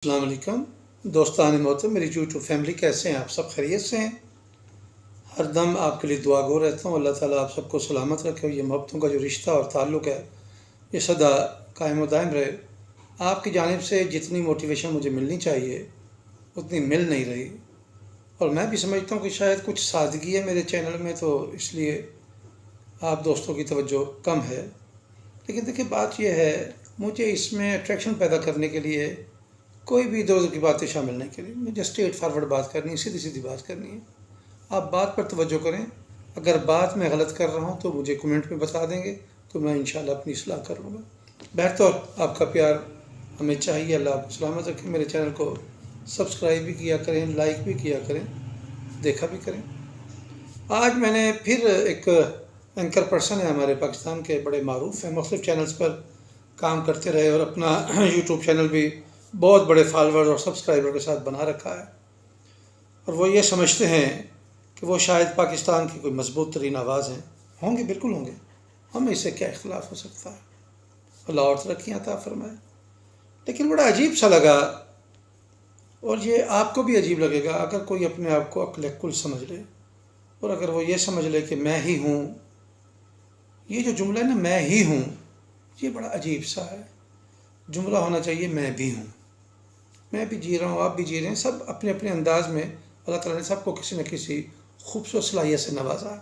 السلام علیکم دوستان محترم، میری یوٹیوب فیملی کیسے ہیں آپ؟ سب خیریت سے ہیں؟ ہر دم آپ کے لیے دعا گو رہتا ہوں، اللہ تعالیٰ آپ سب کو سلامت رکھے اور یہ محبتوں کا جو رشتہ اور تعلق ہے یہ سدا قائم و دائم رہے۔ آپ کی جانب سے جتنی موٹیویشن مجھے ملنی چاہیے اتنی مل نہیں رہی، اور میں بھی سمجھتا ہوں کہ شاید کچھ سادگی ہے میرے چینل میں، تو اس لیے آپ دوستوں کی توجہ کم ہے۔ لیکن دیکھیں، بات یہ ہے، مجھے اس میں اٹریکشن پیدا کرنے کے لیے کوئی بھی ادھر ادھر کی باتیں شامل نہیں کریں، مجھے اسٹریٹ فارورڈ بات کرنی ہے، سیدھی سیدھی بات کرنی ہے۔ آپ بات پر توجہ کریں، اگر بات میں غلط کر رہا ہوں تو مجھے کمنٹ میں بتا دیں گے، تو میں انشاءاللہ اپنی اصلاح کر لوں گا۔ بہرطور آپ کا پیار ہمیں چاہیے، اللہ آپ کو سلامت رکھے۔ میرے چینل کو سبسکرائب بھی کیا کریں، لائک بھی کیا کریں، دیکھا بھی کریں۔ آج میں نے پھر ایک اینکر پرسن ہے ہمارے پاکستان کے، بڑے معروف ہیں، مختلف چینلز پر کام کرتے رہے اور اپنا یوٹیوب چینل بھی بہت بڑے فالوور اور سبسکرائبر کے ساتھ بنا رکھا ہے، اور وہ یہ سمجھتے ہیں کہ وہ شاید پاکستان کی کوئی مضبوط ترین آواز ہیں۔ ہوں گے، بالکل ہوں گے، ہمیں اس سے کیا اختلاف ہو سکتا ہے، اللہ اور ترقی عطا فرمائے۔ لیکن بڑا عجیب سا لگا، اور یہ آپ کو بھی عجیب لگے گا اگر کوئی اپنے آپ کو عقل کل سمجھ لے، اور اگر وہ یہ سمجھ لے کہ میں ہی ہوں۔ یہ جو جملہ ہے نا، میں ہی ہوں، یہ بڑا عجیب سا ہے۔ جملہ ہونا چاہیے میں بھی ہوں، میں بھی جی رہا ہوں، آپ بھی جی رہے ہیں، سب اپنے اپنے انداز میں اللہ تعالیٰ نے سب کو کسی نہ کسی خوبصورت صلاحیت سے نوازا۔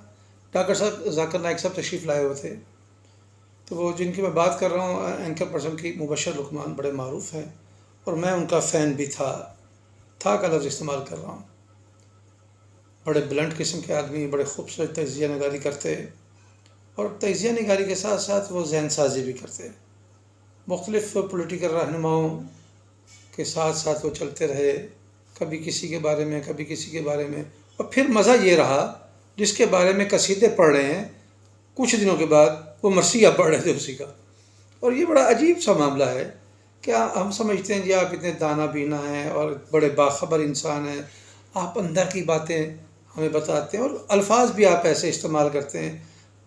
ڈاکٹر صاحب ذاکر نائک صاحب تشریف لائے ہوئے تھے، تو وہ جن کی میں بات کر رہا ہوں اینکر پرسن کی، مبشر لقمان، بڑے معروف ہیں، اور میں ان کا فین بھی تھا کا لفظ استعمال کر رہا ہوں۔ بڑے بلنٹ قسم کے آدمی، بڑے خوبصورت تجزیہ نگاری کرتے، اور تجزیہ نگاری کے ساتھ ساتھ وہ ذہن سازی بھی کرتے۔ مختلف پولیٹیکل رہنماؤں کے ساتھ ساتھ وہ چلتے رہے، کبھی کسی کے بارے میں، کبھی کسی کے بارے میں، اور پھر مزہ یہ رہا جس کے بارے میں قصیدے پڑھ رہے ہیں، کچھ دنوں کے بعد وہ مرثیہ پڑھ رہے تھے اسی کا۔ اور یہ بڑا عجیب سا معاملہ ہے کہ ہم سمجھتے ہیں جی آپ اتنے دانا بینا ہیں اور بڑے باخبر انسان ہیں، آپ اندر کی باتیں ہمیں بتاتے ہیں، اور الفاظ بھی آپ ایسے استعمال کرتے ہیں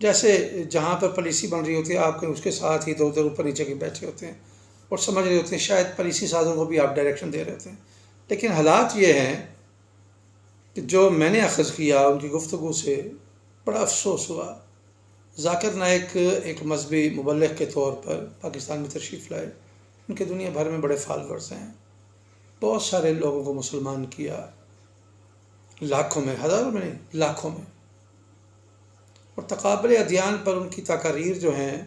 جیسے جہاں پر پالیسی بن رہی ہوتی ہے آپ کے اس کے ساتھ ہی ادھر اوپر نیچے کے بیٹھے ہوتے ہیں، اور سمجھ رہے ہوتے ہیں شاید پالیسی سازوں کو بھی آپ ڈائریکشن دے رہے ہوتے ہیں۔ لیکن حالات یہ ہیں کہ جو میں نے اخذ کیا ان کی گفتگو سے، بڑا افسوس ہوا۔ ذاکر نائک ایک مذہبی مبلغ کے طور پر پاکستان میں تشریف لائے، ان کے دنیا بھر میں بڑے فالورز ہیں، بہت سارے لوگوں کو مسلمان کیا، لاکھوں میں، ہزاروں میں نہیں، لاکھوں میں، اور تقابل ادیان پر ان کی تقاریر جو ہیں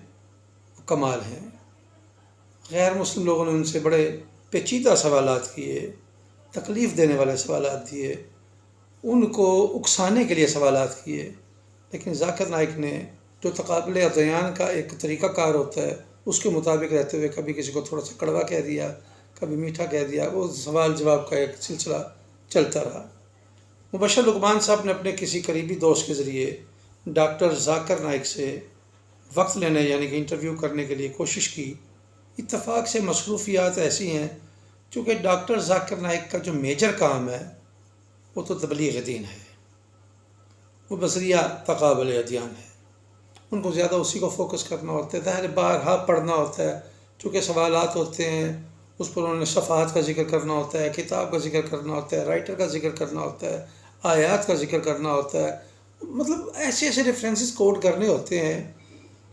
وہ کمال ہیں۔ غیر مسلم لوگوں نے ان سے بڑے پیچیدہ سوالات کیے، تکلیف دینے والے سوالات دیے، ان کو اکسانے کے لیے سوالات کیے، لیکن ذاکر نائک نے جو تقابل ادیان کا ایک طریقہ کار ہوتا ہے اس کے مطابق رہتے ہوئے کبھی کسی کو تھوڑا سا کڑوا کہہ دیا، کبھی میٹھا کہہ دیا، وہ سوال جواب کا ایک سلسلہ چلتا رہا۔ مبشر لقمان صاحب نے اپنے کسی قریبی دوست کے ذریعے ڈاکٹر ذاکر نائک سے وقت لینے یعنی کہ انٹرویو کرنے کے لیے کوشش کی۔ اتفاق سے مصروفیات ایسی ہیں، چونکہ ڈاکٹر ذاکر نائک کا جو میجر کام ہے وہ تو تبلیغ دین ہے، وہ بذریعہ تقابل ادیان ہے، ان کو زیادہ اسی کو فوکس کرنا ہوتا ہے، ظاہر بارہا پڑھنا ہوتا ہے، چونکہ سوالات ہوتے ہیں اس پر انہوں نے صفحات کا ذکر کرنا ہوتا ہے، کتاب کا ذکر کرنا ہوتا ہے، رائٹر کا ذکر کرنا ہوتا ہے، آیات کا ذکر کرنا ہوتا ہے، مطلب ایسے ایسے ریفرنسز کوٹ کرنے ہوتے ہیں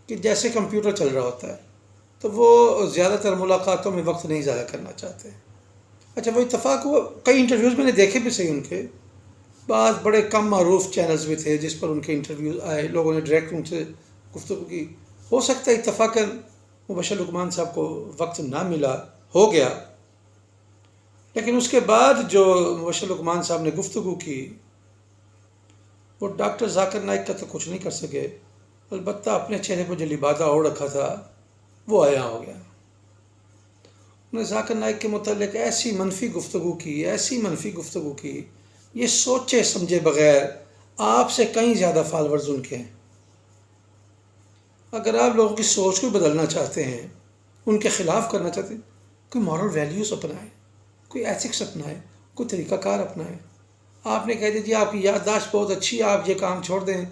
کہ جیسے کمپیوٹر چل رہا ہوتا ہے، تو وہ زیادہ تر ملاقاتوں میں وقت نہیں ضائع کرنا چاہتے۔ اچھا، وہ اتفاق ہوا، کئی انٹرویوز میں نے دیکھے بھی صحیح ان کے، بعض بڑے کم معروف چینلز بھی تھے جس پر ان کے انٹرویوز آئے، لوگوں نے ڈائریکٹ ان سے گفتگو کی۔ ہو سکتا ہے اتفاقاً مبشر لقمان صاحب کو وقت نہ ملا، ہو گیا، لیکن اس کے بعد جو مبشر لقمان صاحب نے گفتگو کی وہ ڈاکٹر ذاکر نائک کا تو کچھ نہیں کر سکے، البتہ اپنے چہرے پر جو لبادہ اوڑھ رکھا تھا وہ عیاں ہو گیا۔ انہوں نے ذاکر نائک کے متعلق ایسی منفی گفتگو کی، ایسی منفی گفتگو کی، یہ سوچے سمجھے بغیر آپ سے کہیں زیادہ فالورز ان کے ہیں۔ اگر آپ لوگوں کی سوچ کو بدلنا چاہتے ہیں، ان کے خلاف کرنا چاہتے ہیں، کوئی مورل ویلیوز اپنائیں، کوئی ایتھکس اپنائیں، کوئی طریقہ کار اپنائیں۔ آپ نے کہہ دیا جی آپ کی یادداشت بہت اچھی ہے، آپ یہ کام چھوڑ دیں،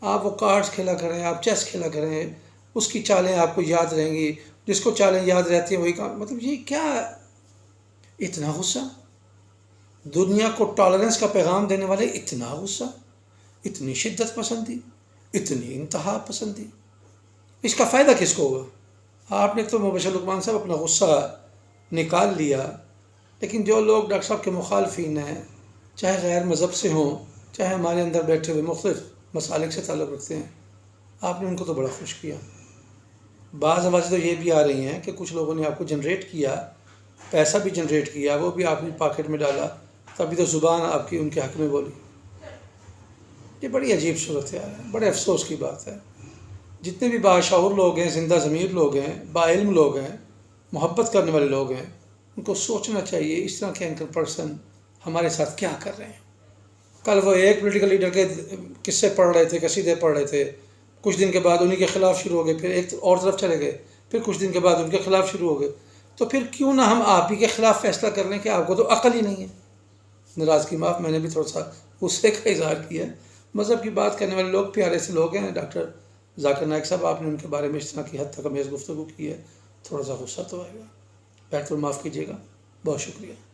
آپ وہ کارڈز کھیلا کریں، آپ چیس کھیلا کریں، اس کی چالیں آپ کو یاد رہیں گی، جس کو چالیں یاد رہتی ہیں وہی کام، مطلب یہ کیا اتنا غصہ، دنیا کو ٹالرنس کا پیغام دینے والے اتنا غصہ، اتنی شدت پسندی، اتنی انتہا پسندی، اس کا فائدہ کس کو ہوگا؟ آپ نے تو مبشر لقمان صاحب اپنا غصہ نکال لیا، لیکن جو لوگ ڈاکٹر صاحب کے مخالفین ہیں، چاہے غیر مذہب سے ہوں، چاہے ہمارے اندر بیٹھے ہوئے مختلف مسالک سے تعلق رکھتے ہیں، آپ نے ان کو تو بڑا خوش کیا۔ بعض آوازیں تو یہ بھی آ رہی ہیں کہ کچھ لوگوں نے آپ کو جنریٹ کیا، پیسہ بھی جنریٹ کیا، وہ بھی آپ نے پاکٹ میں ڈالا، تبھی تو زبان آپ کی ان کے حق میں بولی۔ یہ بڑی عجیب صورتحال ہے، بڑے افسوس کی بات ہے۔ جتنے بھی باشعور لوگ ہیں، زندہ ضمیر لوگ ہیں، با علم لوگ ہیں، محبت کرنے والے لوگ ہیں، ان کو سوچنا چاہیے اس طرح کے اینکر پرسن ہمارے ساتھ کیا کر رہے ہیں۔ کل وہ ایک پولیٹیکل لیڈر کے قصے پڑھ رہے تھے، قصیدے پڑھ رہے تھے، کچھ دن کے بعد انہی کے خلاف شروع ہو گئے، پھر ایک اور طرف چلے گئے، پھر کچھ دن کے بعد ان کے خلاف شروع ہو گئے۔ تو پھر کیوں نہ ہم آپ ہی کے خلاف فیصلہ کر لیں کہ آپ کو تو عقل ہی نہیں ہے۔ ناراضگی معاف، میں نے بھی تھوڑا سا غصے کا اظہار کیا ہے۔ مذہب کی بات کرنے والے لوگ پیارے سے لوگ ہیں۔ ڈاکٹر ذاکر نائک صاحب، آپ نے ان کے بارے میں اس طرح کی حد تک ہمیں گفتگو کی ہے، تھوڑا سا غصہ تو آئے گا، بیٹھ کر معاف کیجیے گا۔ بہت شکریہ۔